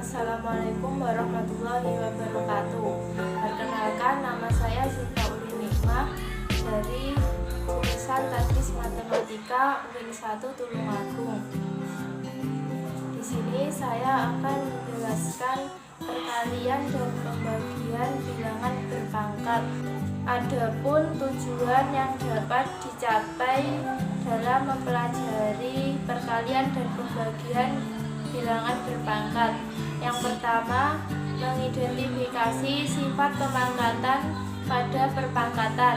Assalamualaikum warahmatullahi wabarakatuh. Perkenalkan, nama saya Sinta Uli Nikmah dari jurusan Teknik Matematika UIN 1 Tulungagung. Di sini saya akan menjelaskan perkalian dan pembagian bilangan berpangkat. Adapun tujuan yang dapat dicapai dalam mempelajari perkalian dan pembagian bilangan berpangkat. Yang pertama, mengidentifikasi sifat pemangkatan pada perpangkatan.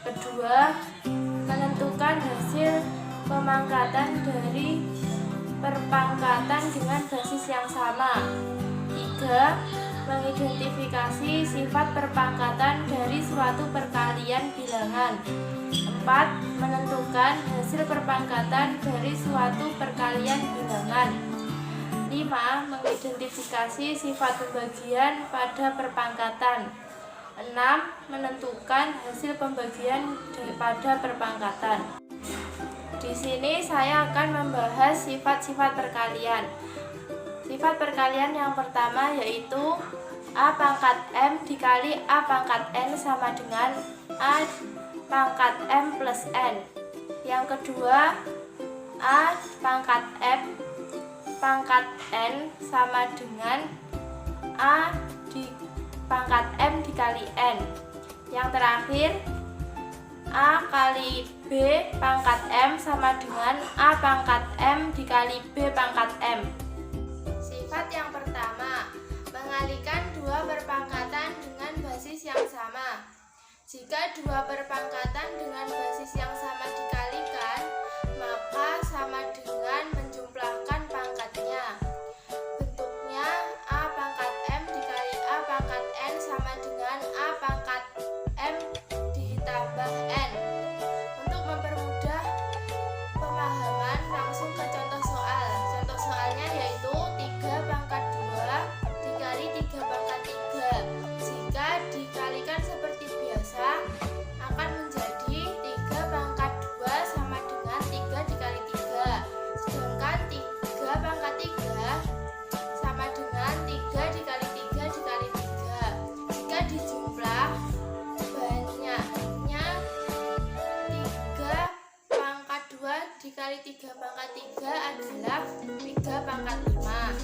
Kedua, menentukan hasil pemangkatan dari perpangkatan dengan basis yang sama. Tiga, mengidentifikasi sifat perpangkatan dari suatu perkalian bilangan. 4. Menentukan hasil perpangkatan dari suatu perkalian bilangan. 5. Mengidentifikasi sifat pembagian pada perpangkatan. 6. Menentukan hasil pembagian pada perpangkatan. Di sini saya akan membahas sifat-sifat perkalian. Sifat perkalian yang pertama yaitu A pangkat M dikali A pangkat N sama dengan A pangkat M plus N. Yang kedua, A pangkat M pangkat N sama dengan A di pangkat M dikali N. Yang terakhir, A kali B pangkat M sama dengan A pangkat M dikali B pangkat M. Sifat yang pertama, mengalihkan dua perpangkatan dengan basis yang sama. Jika dua perpangkatan dengan basis yang sama dikalikan, maka sama dengan menjumlahkan pangkatnya. Bentuknya A pangkat M dikali A pangkat N sama dengan A pangkat M ditambah N. Untuk mempermudah pemahaman, langsung ke contoh soal. Contoh soalnya yaitu 3 pangkat 2 dikali 3 pangkat 3. Jika dikalikan seperti biasa, akan menjadi 3 pangkat 2 sama dengan 3 dikali 3. Sedangkan 3 pangkat 3 sama dengan 3 dikali 3 dikali 3. Jika dijumlah, banyaknya 3 pangkat 2 dikali 3 pangkat 3 adalah 3 pangkat 5.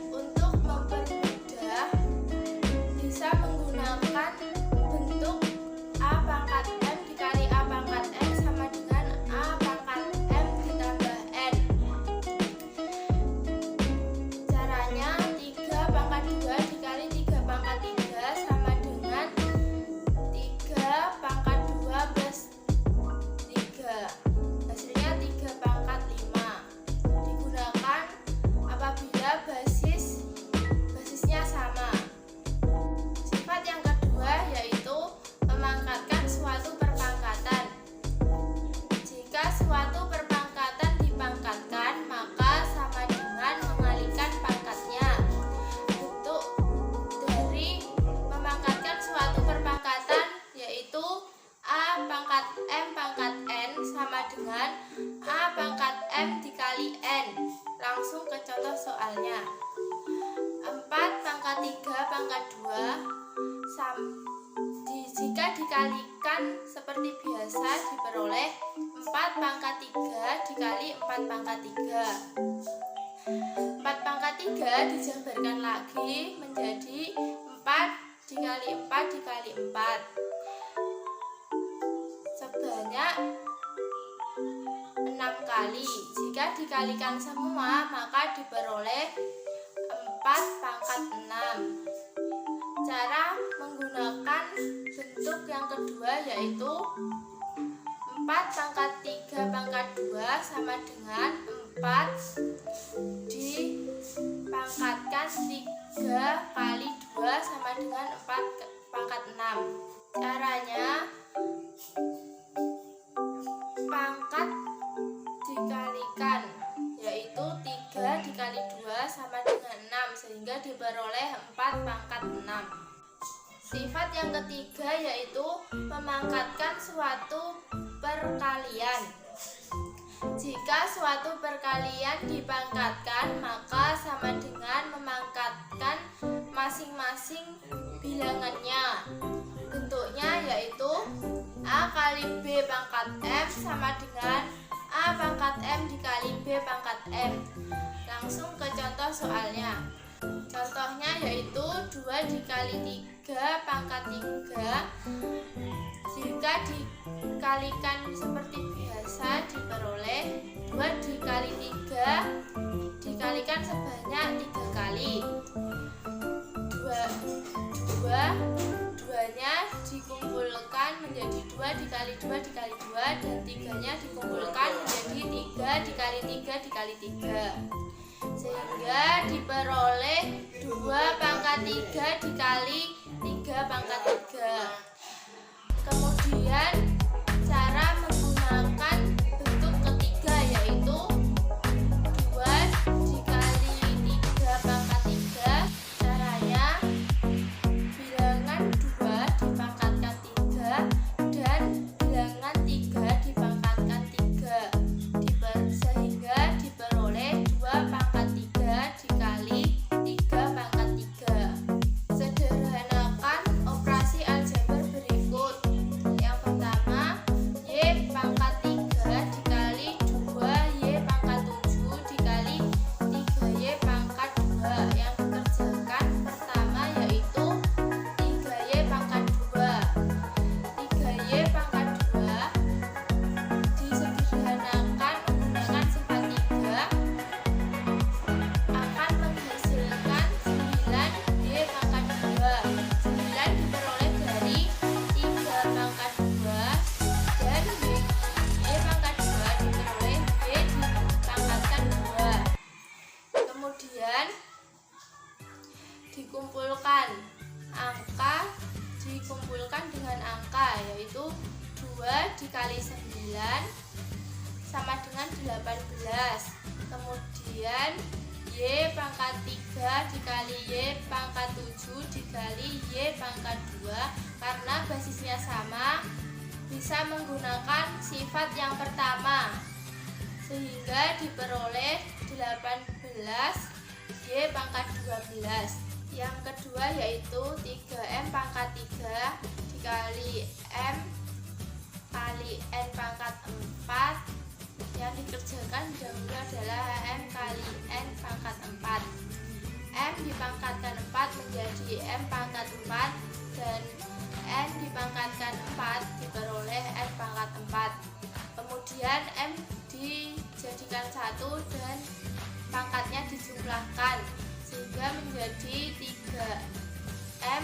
Untuk mempermudah, bisa menggunakan bentuk A pangkat M dikali A pangkat N sama dengan A pangkat M ditambah N. Caranya 3 pangkat 2 dikali 3 pangkat 3 sama dengan 3 pangkat 2 plus 3. Hasilnya 3 pangkat 5. Digunakan apabila basisnya sama. Sifat yang kedua yaitu memangkatkan suatu perpangkatan. Jika suatu perpangkatan dipangkatkan, maka sama dengan mengalihkan pangkatnya. Bentuk dari memangkatkan suatu perpangkatan yaitu A pangkat M pangkat N sama dengan A pangkat M dikali N. Langsung ke contoh soalnya. 4 pangkat 3 pangkat 2 jika dikalikan seperti biasa diperoleh 4 pangkat 3 dikali 4 pangkat 3. 4 pangkat 3 dijabarkan lagi menjadi 4 dikali 4 dikali 4 sebanyak 6 kali. Jika dikalikan semua, maka diperoleh 4 pangkat 6. Cara menggunakan bentuk yang kedua yaitu 4 pangkat 3 pangkat 2 sama dengan 4 dipangkatkan 3 kali 2 sama dengan 4 pangkat 6. Caranya pangkat dikalikan yaitu 3 dikali 2 sama dengan 6 sehingga diperoleh 4 pangkat 6. Sifat yang ketiga yaitu memangkatkan suatu perkalian. Jika suatu perkalian dipangkatkan, maka sama bilangannya. Bentuknya yaitu A kali B pangkat M sama dengan A pangkat M dikali B pangkat M. Langsung ke contoh soalnya. Contohnya yaitu 2 dikali 3 pangkat 3. Jika dikalikan seperti biasa diperoleh 2 dikali 3 dikalikan sebanyak 3 kali. 2-nya dikumpulkan menjadi 2 dikali 2 dikali 2 dan 3-nya dikumpulkan menjadi 3 dikali 3 dikali 3. Sehingga diperoleh 2 pangkat 3 dikali 3 pangkat 3. Kemudian cara menggunakan bentuk ketiga yaitu 2 dikali 3 pangkat 3. Caranya bilangan 2 dipangkatkan 3 dan bilangan 3 dipangkatkan 3 sehingga diperoleh 2 pangkat 3 dikali 3 pangkat 3. Sederhanakan operasi aljabar berikut. Yang pertama, Y pangkat 3 dikali 2Y pangkat 7 dikali 3Y pangkat 2. Yang dikerjakan pertama yaitu 3Y pangkat 2. 3Y pangkat 2 disederhanakan menggunakan sifat 3 akan menghasilkan 9Y pangkat 2. 9 diperoleh dari 3 pangkat 2 dan Y pangkat 2 diperoleh Y dipangkatkan 2. Kemudian dikumpulkan angka dikumpulkan dengan angka yaitu 2 dikali 9 sama dengan 18. Kemudian Y pangkat 3 dikali Y pangkat 7 dikali Y pangkat 2. Karena basisnya sama, bisa menggunakan sifat yang pertama sehingga diperoleh 18 Y pangkat 12. Yang kedua yaitu 3M pangkat 3 dikali M kali N pangkat 4. Yang dikerjakan dahulu adalah M kali N pangkat 4. M dipangkatkan 4 menjadi M pangkat 4 dan N dipangkatkan 4 diperoleh N pangkat 4. Kemudian M dijadikan 1 dan pangkatnya dijumlahkan sehingga menjadi 3M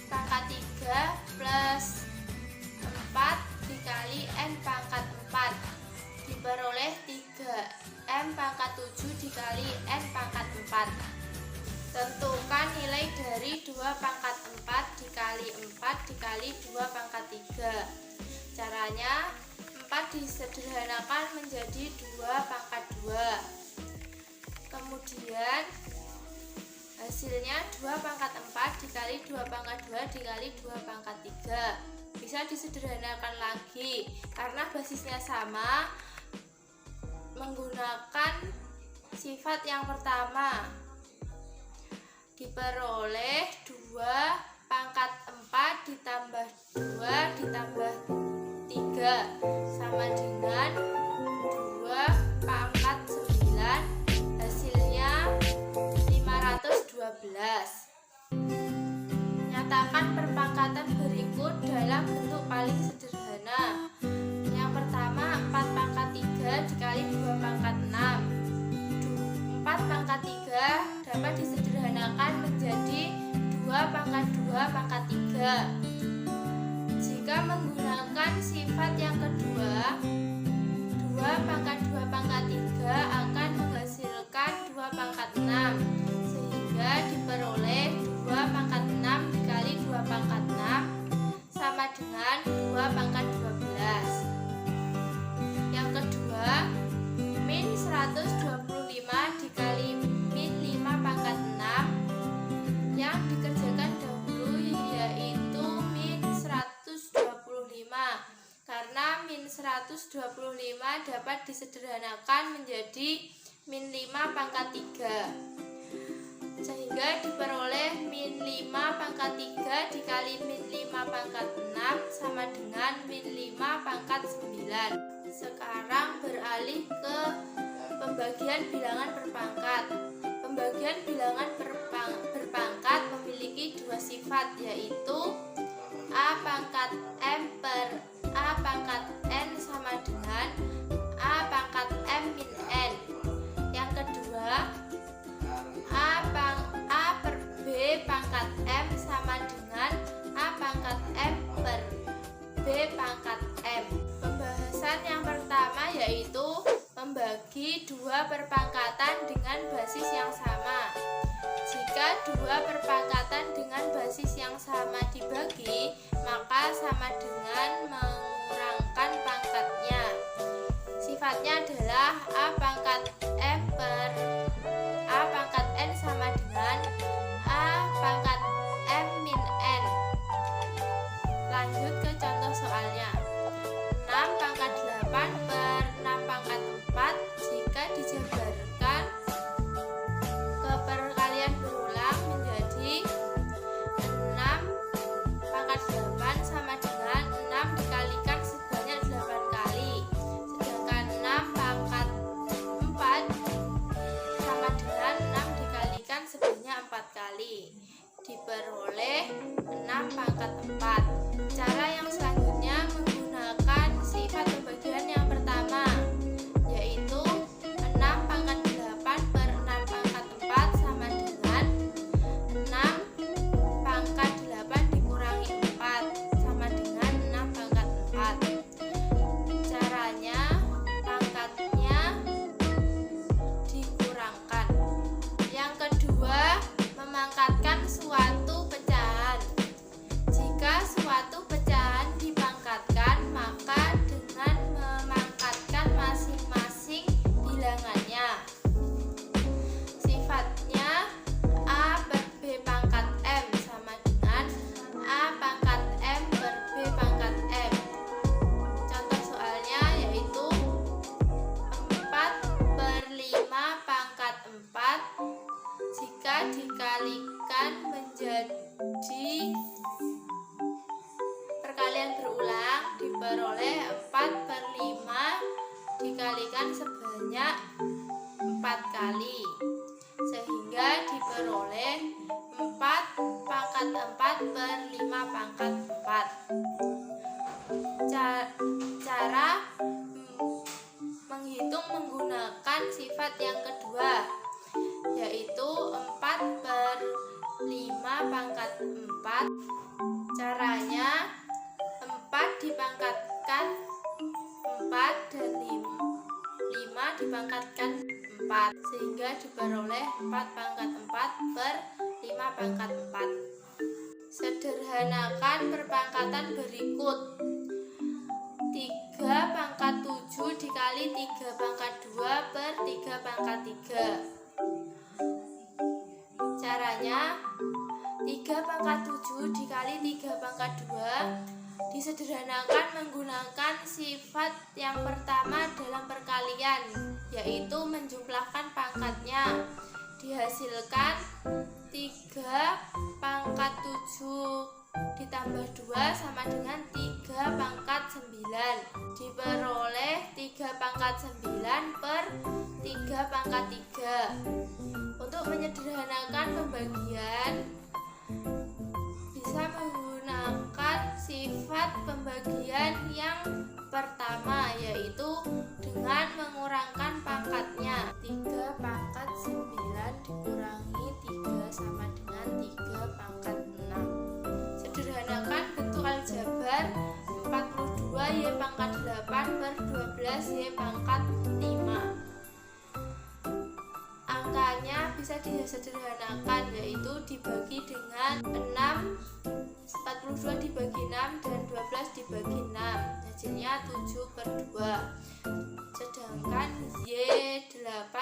pangkat 3 plus 4 dikali N pangkat 4 diperoleh 3M pangkat 7 dikali N pangkat 4. Tentukan nilai dari 2 pangkat 4 dikali 4 dikali 2 pangkat 3. Caranya 4 disederhanakan menjadi 2 pangkat 2. Kemudian hasilnya 2 pangkat 4 dikali 2 pangkat 2 dikali 2 pangkat 3. Bisa disederhanakan lagi karena basisnya sama, menggunakan sifat yang pertama. Diperoleh 2 pangkat 4 ditambah 2 ditambah 3 sama dengan 2 pangkat 9. Hasilnya 512. Nyatakan perpangkatan berikut dalam bentuk paling sederhana. Yang pertama 4 pangkat 3 dikali 2 pangkat 6. 4 pangkat 3 dapat disederhanakan menjadi 2 pangkat 2 pangkat 3. Jika menggunakan sifat yang kedua, 2 pangkat 2 pangkat 3 akan menghasilkan 2 pangkat 6 sehingga diperoleh 2 pangkat 6 dikali 2 pangkat 6 sama dengan 2 pangkat 12. Yang kedua, min 125 dikali min 5 pangkat 6. Yang dikerjakan dahulu yaitu min 125 karena min 125 dapat disederhanakan menjadi min 5 pangkat 3 sehingga sehingga diperoleh min 5 pangkat 3 dikali min 5 pangkat 6 sama dengan min 5 pangkat 9. Sekarang beralih ke pembagian bilangan berpangkat. Pembagian bilangan berpangkat memiliki dua sifat, yaitu A pangkat M per A pangkat N sama dengan A pangkat M min N. Yang kedua, A per B pangkat M sama dengan A pangkat M per B pangkat M. Pembahasan yang pertama yaitu membagi dua perpangkatan dengan basis yang sama. Jika dua perpangkatan dengan basis yang sama dibagi, maka sama dengan mengurangkan pangkatnya. Sifatnya adalah A pangkat M per A pangkat N sama dengan A pangkat M min N. Lanjut ke contoh soalnya. 6 pangkat 8 per 6 pangkat 4 jika dijabarkan ke perkalian berulang menjadi 6 pangkat 8 sama dengan 6 dikalikan sebanyak 8 kali. Sedangkan 6 pangkat 4 sama dengan 6 dikalikan sebanyak 4 kali. Diperoleh 6 pangkat 4. Cara yang selanjutnya menggunakan sifat pembagian yang pertama, yaitu 6 pangkat 8 per 6 pangkat 4 sama dengan 6 pangkat 8 dikurangi 4 sama dengan 6 pangkat 4. Caranya, pangkatnya dikurangkan. Yang kedua, memangkatkan suatu pecahan. Jika suatu pecahan dipangkatkan, maka dengan memangkatkan masing-masing bilangannya. Sifatnya A per B pangkat M sama dengan A pangkat M per B pangkat M. Contoh soalnya yaitu 4 per 5 pangkat 4 jika dikalikan menjadi perkalian berulang diperoleh 4 per 5 dikalikan sebanyak 4 kali, sehingga diperoleh 4 pangkat 4 per 5 pangkat 4. Cara menghitung menggunakan sifat yang kedua, yaitu 4 per 5 pangkat 4. Caranya, 4 dipangkatkan 4 dan 5 dipangkatkan 4 sehingga diperoleh 4 pangkat 4 per 5 pangkat 4. Sederhanakan perpangkatan berikut. 3 pangkat 7 dikali 3 pangkat 2 per 3 pangkat 3. Caranya, 3 pangkat 7 dikali 3 pangkat 2 disederhanakan menggunakan sifat yang pertama dalam perkalian, yaitu menjumlahkan pangkatnya. Dihasilkan 3 pangkat 7 ditambah 2 sama dengan 3 pangkat 9. Diperoleh 3 pangkat 9 per 3 pangkat 3. Untuk menyederhanakan pembagian, bisa menggunakan sifat pembagian yang pertama, yaitu dengan mengurangkan pangkatnya. 3 pangkat 9 dikurangi 3 sama dengan 3 pangkat 6. Sederhanakan bentuk aljabar 42 Y pangkat 8 per 12 Y pangkat 5. Angkanya bisa disederhanakan, yaitu dibagi dengan 6, 42 dibagi 6 dan 12 dibagi 6, hasilnya 7 per 2. Sedangkan Y8